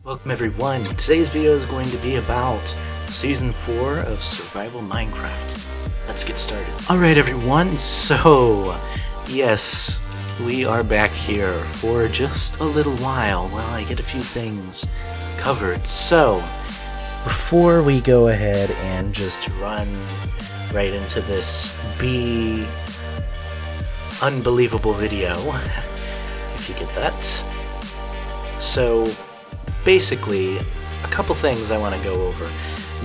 Welcome everyone. Today's video is going to be about Season 4 of Survival Minecraft. Let's get started. Alright everyone, so yes, we are back here for just a little while while I get a few things covered. So, before we go ahead and just run right into this unbelievable video, if you get that. So, basically, a couple things I want to go over.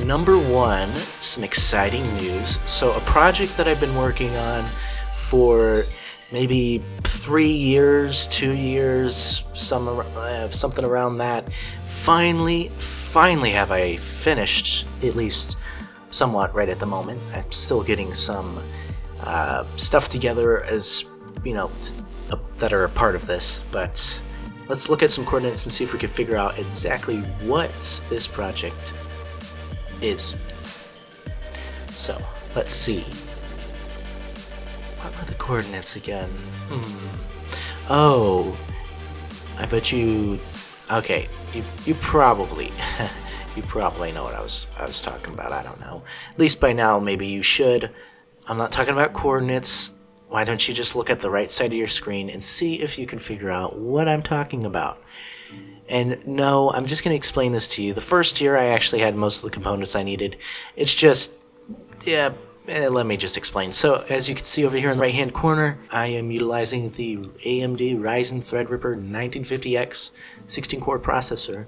Number one, some exciting news. So a project that I've been working on for maybe 3 years, 2 years, something around that. Finally have I finished, at least somewhat right at the moment. I'm still getting some stuff together as, you know, that are a part of this, but let's look at some coordinates and see if we can figure out exactly what this project is. So, let's see. What were the coordinates again? Oh, I bet you... Okay, you probably... you probably know what I was talking about, I don't know. At least by now, maybe you should. I'm not talking about coordinates. Why don't you just look at the right side of your screen and see if you can figure out what I'm talking about. And no, I'm just going to explain this to you. The first year I actually had most of the components I needed. It's just, yeah, let me just explain. So as you can see over here in the right hand corner, I am utilizing the AMD Ryzen Threadripper 1950X 16-core processor.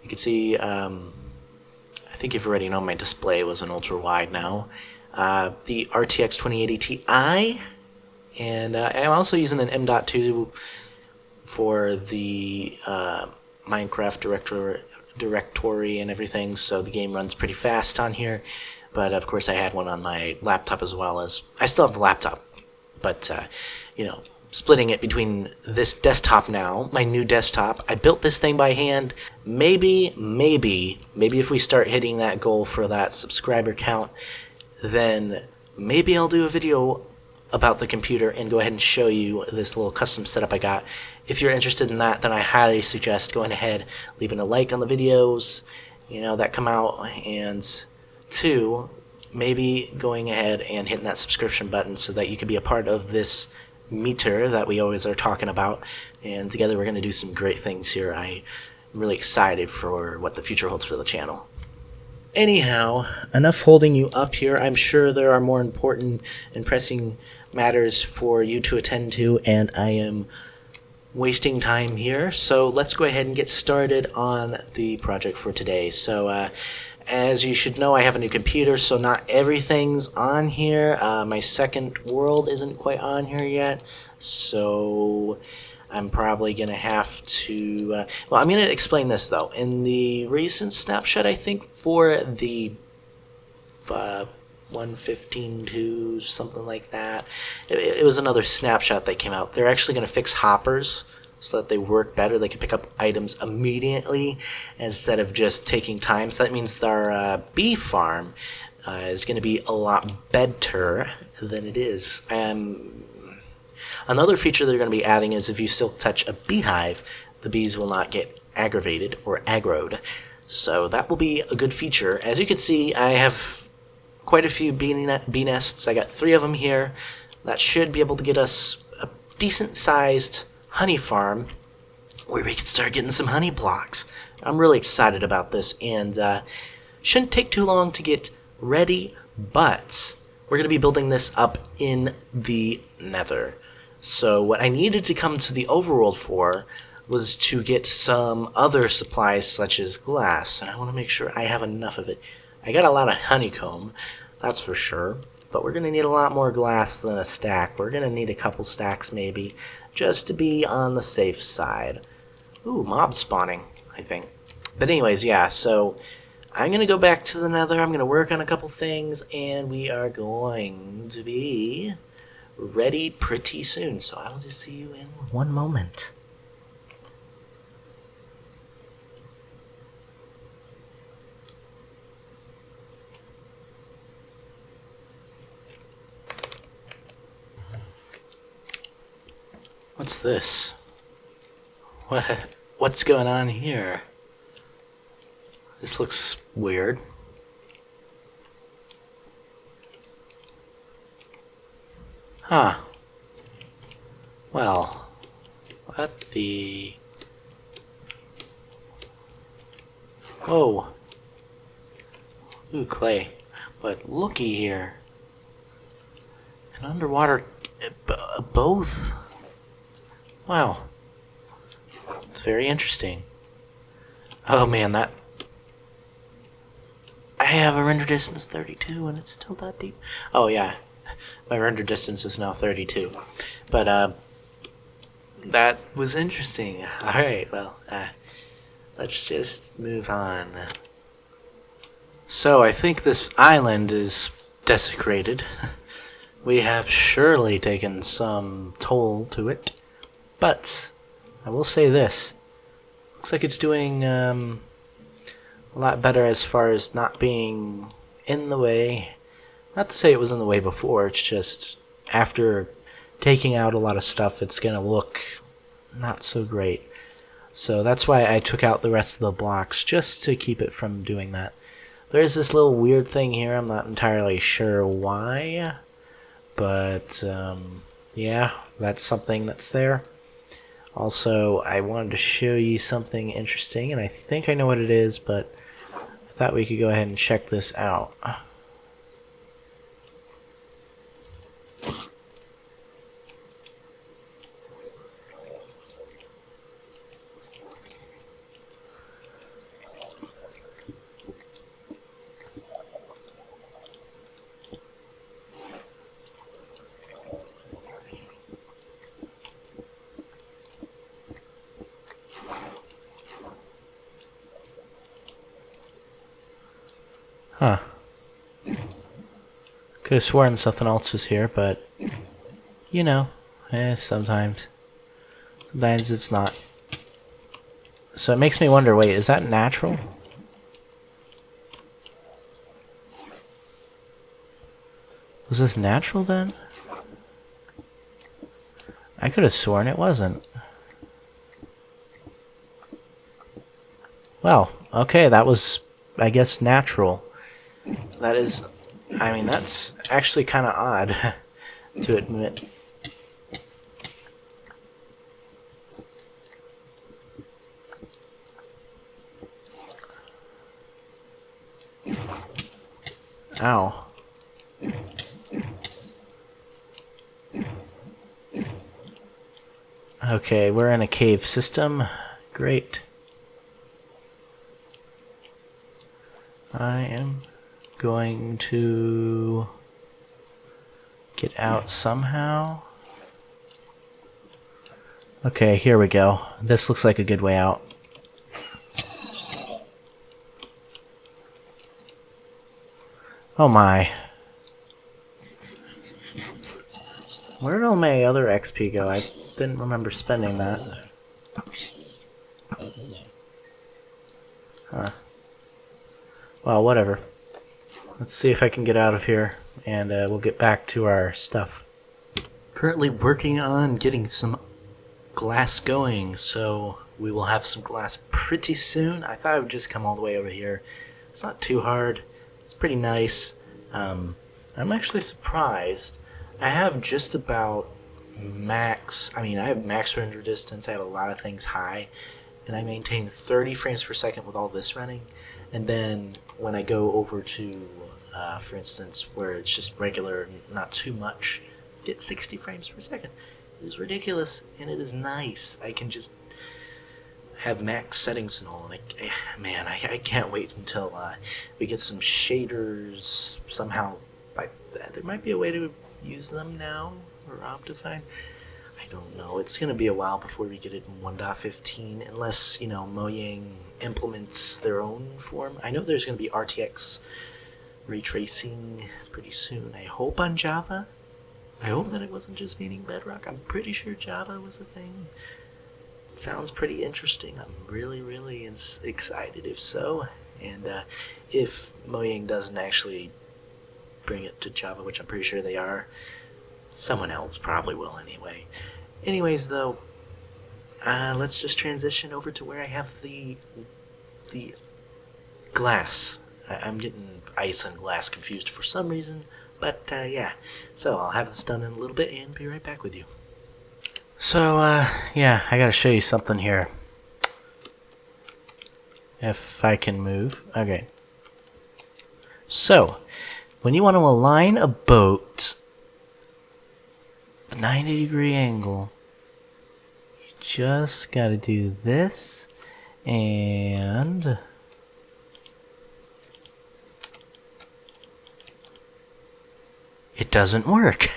You can see, I think you've already known my display was an ultra wide now. The RTX 2080 Ti. And I'm also using an M.2 for the Minecraft directory and everything, so the game runs pretty fast on here. But of course I had one on my laptop as well. As I still have the laptop, but you know, splitting it between this desktop now, my new desktop. I built this thing by hand. Maybe if we start hitting that goal for that subscriber count, then maybe I'll do a video about the computer and go ahead and show you this little custom setup I got. If you're interested in that, then I highly suggest going ahead, leaving a like on the videos, you know, that come out, and two, maybe going ahead and hitting that subscription button so that you can be a part of this meter that we always are talking about, and together we're going to do some great things here. I'm really excited for what the future holds for the channel. Anyhow, enough holding you up here. I'm sure there are more important and pressing matters for you to attend to, and I am wasting time here. So let's go ahead and get started on the project for today. So as you should know, I have a new computer, so not everything's on here. My second world isn't quite on here yet, so I'm probably going to have to... well, I'm going to explain this, though. In the recent snapshot, I think, for the 1.15.2, something like that, it was another snapshot that came out. They're actually going to fix hoppers so that they work better. They can pick up items immediately instead of just taking time. So that means our bee farm is going to be a lot better than it is. Another feature they're going to be adding is if you still touch a beehive, the bees will not get aggravated or aggroed. So that will be a good feature. As you can see, I have quite a few bee nests. I got 3 of them here. That should be able to get us a decent-sized honey farm where we can start getting some honey blocks. I'm really excited about this, and shouldn't take too long to get ready, but we're going to be building this up in the nether. So what I needed to come to the overworld for was to get some other supplies such as glass, and I want to make sure I have enough of it. I got a lot of honeycomb, that's for sure, but we're going to need a lot more glass than a stack. We're going to need a couple stacks maybe, just to be on the safe side. Ooh, mob spawning, I think. But anyways, yeah, so I'm going to go back to the nether, I'm going to work on a couple things, and we are going to be ready pretty soon. So I'll just see you in one moment. What's this? What's going on here? This looks weird. Huh. Well, what the... Whoa. Ooh, clay. But looky here. An underwater... both? Wow. It's very interesting. Oh man, that... I have a render distance 32 and it's still that deep. Oh yeah. My render distance is now 32. But, that was interesting. Alright, well, let's just move on. So, I think this island is desecrated. We have surely taken some toll to it. But, I will say this. Looks like it's doing, a lot better as far as not being in the way. Not to say it was in the way before, it's just after taking out a lot of stuff, it's going to look not so great. So that's why I took out the rest of the blocks, just to keep it from doing that. There's this little weird thing here, I'm not entirely sure why, but yeah, that's something that's there. Also, I wanted to show you something interesting, and I think I know what it is, but I thought we could go ahead and check this out. Huh. Could have sworn something else was here, but you know, sometimes it's not. So it makes me wonder, wait, is that natural? Was this natural then? I could have sworn it wasn't. Well, okay, that was, I guess, natural. That is, I mean, that's actually kind of odd to admit. Ow. Okay, we're in a cave system. Great. I am going to get out somehow. Okay, here we go. This looks like a good way out. Oh my. Where did all my other XP go? I didn't remember spending that. Huh. Well, whatever. Let's see if I can get out of here, and we'll get back to our stuff. Currently working on getting some glass going, so we will have some glass pretty soon. I thought I would just come all the way over here. It's not too hard. It's pretty nice. I'm actually surprised. I have just about max, I have max render distance. I have a lot of things high, and I maintain 30 frames per second with all this running. And then when I go over to, for instance, where it's just regular, not too much, get 60 frames per second. It is ridiculous, and it is nice. I can just have max settings and all, and I can't wait until we get some shaders somehow. There might be a way to use them now, or Optifine. I don't know. It's going to be a while before we get it in 1.15, unless, Mojang implements their own form. I know there's going to be RTX ray tracing pretty soon. I hope on Java. I hope that it wasn't just meaning Bedrock. I'm pretty sure Java was a thing. It sounds pretty interesting. I'm really, really excited if so. And if Mojang doesn't actually bring it to Java, which I'm pretty sure they are, someone else probably will anyway. Anyways, though, let's just transition over to where I have the glass. I'm getting ice and glass confused for some reason, but yeah. So I'll have this done in a little bit and be right back with you. So, yeah, I gotta show you something here. If I can move. Okay. So, when you want to align a boat, 90-degree angle, you just gotta do this, and it doesn't work.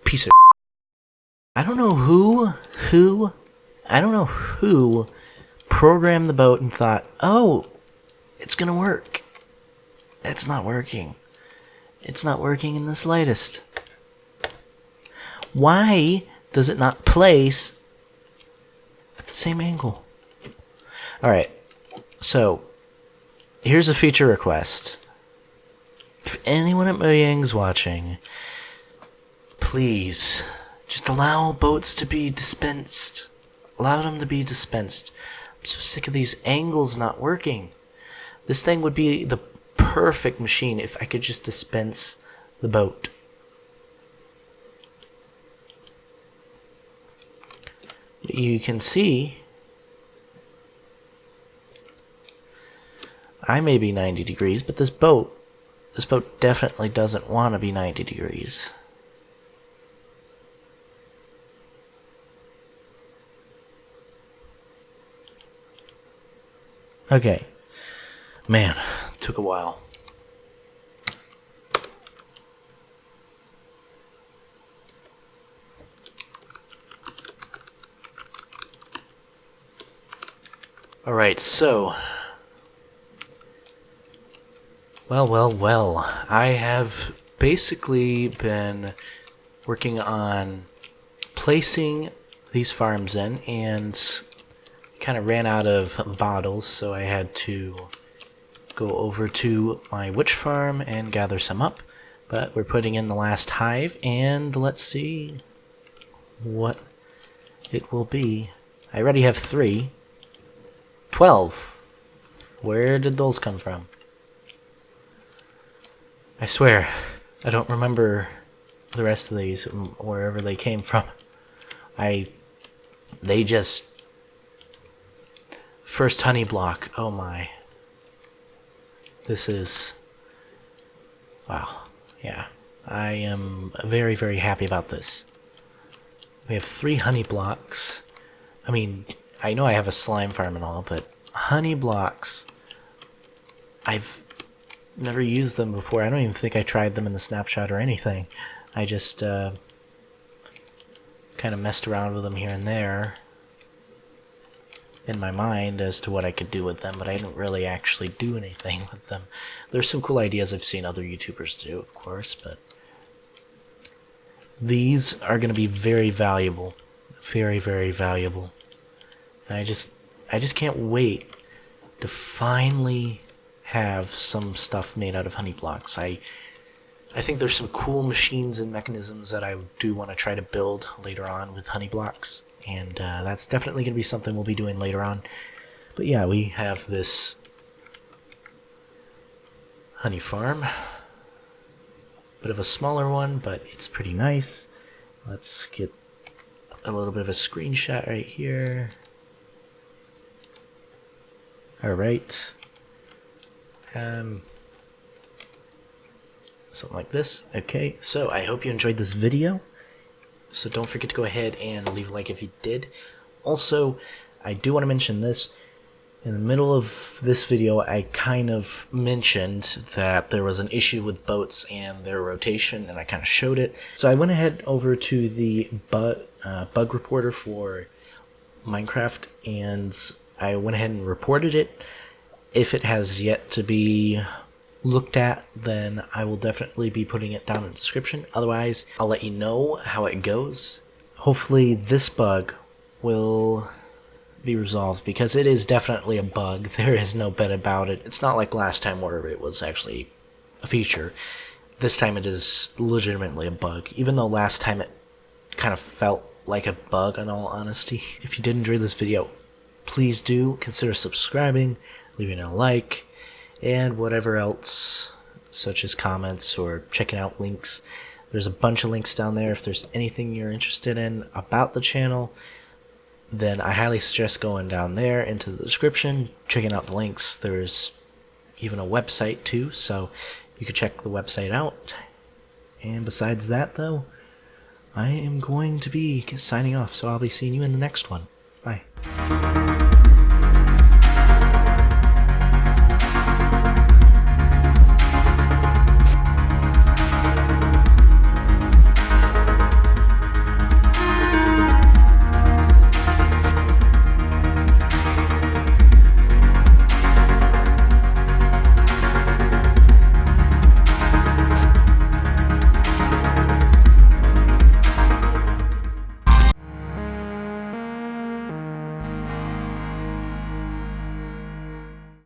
Piece of I don't know who programmed the boat and thought, oh, it's gonna work. It's not working. It's not working in the slightest. Why does it not place at the same angle? Alright, so here's a feature request. If anyone at Mojang's watching, please just allow boats to be dispensed. Allow them to be dispensed. I'm so sick of these angles not working. This thing would be the perfect machine if I could just dispense the boat. You can see I may be 90 degrees, but this boat definitely doesn't want to be 90 degrees. Okay. Man, took a while. Alright, so well, I have basically been working on placing these farms in, and kind of ran out of bottles, so I had to go over to my witch farm and gather some up. But we're putting in the last hive, and let's see what it will be. I already have 3. 12. Where did those come from? I swear, I don't remember the rest of these, wherever they came from. They just... First honey block, oh my. This is... Wow, yeah. I am very, very happy about this. We have 3 honey blocks. I mean, I know I have a slime farm and all, but honey blocks, I've never used them before. I don't even think I tried them in the snapshot or anything. I just kind of messed around with them here and there in my mind as to what I could do with them, but I didn't really actually do anything with them. There's some cool ideas I've seen other YouTubers do, of course, but these are going to be very valuable. Very, very valuable. And I just can't wait to finally have some stuff made out of honey blocks. I think there's some cool machines and mechanisms that I do want to try to build later on with honey blocks, and that's definitely going to be something we'll be doing later on. But yeah, we have this honey farm. Bit of a smaller one, but it's pretty nice. Let's get a little bit of a screenshot right here. Alright. Something like this. Okay, so I hope you enjoyed this video. So don't forget to go ahead and leave a like if you did. Also, I do want to mention this. In the middle of this video, I kind of mentioned that there was an issue with boats and their rotation, and I kind of showed it. So I went ahead over to the bug reporter for Minceraft, and I went ahead and reported it. If it has yet to be looked at, then I will definitely be putting it down in the description. Otherwise, I'll let you know how it goes. Hopefully this bug will be resolved, because it is definitely a bug. There is no bet about it. It's not like last time where it was actually a feature. This time it is legitimately a bug, even though last time it kind of felt like a bug, in all honesty. If you did enjoy this video, please do consider subscribing, leaving a like, and whatever else, such as comments or checking out links. There's a bunch of links down there. If there's anything you're interested in about the channel, then I highly suggest going down there into the description, checking out the links. There's even a website too, so you can check the website out. And besides that, though, I am going to be signing off, so I'll be seeing you in the next one. Bye.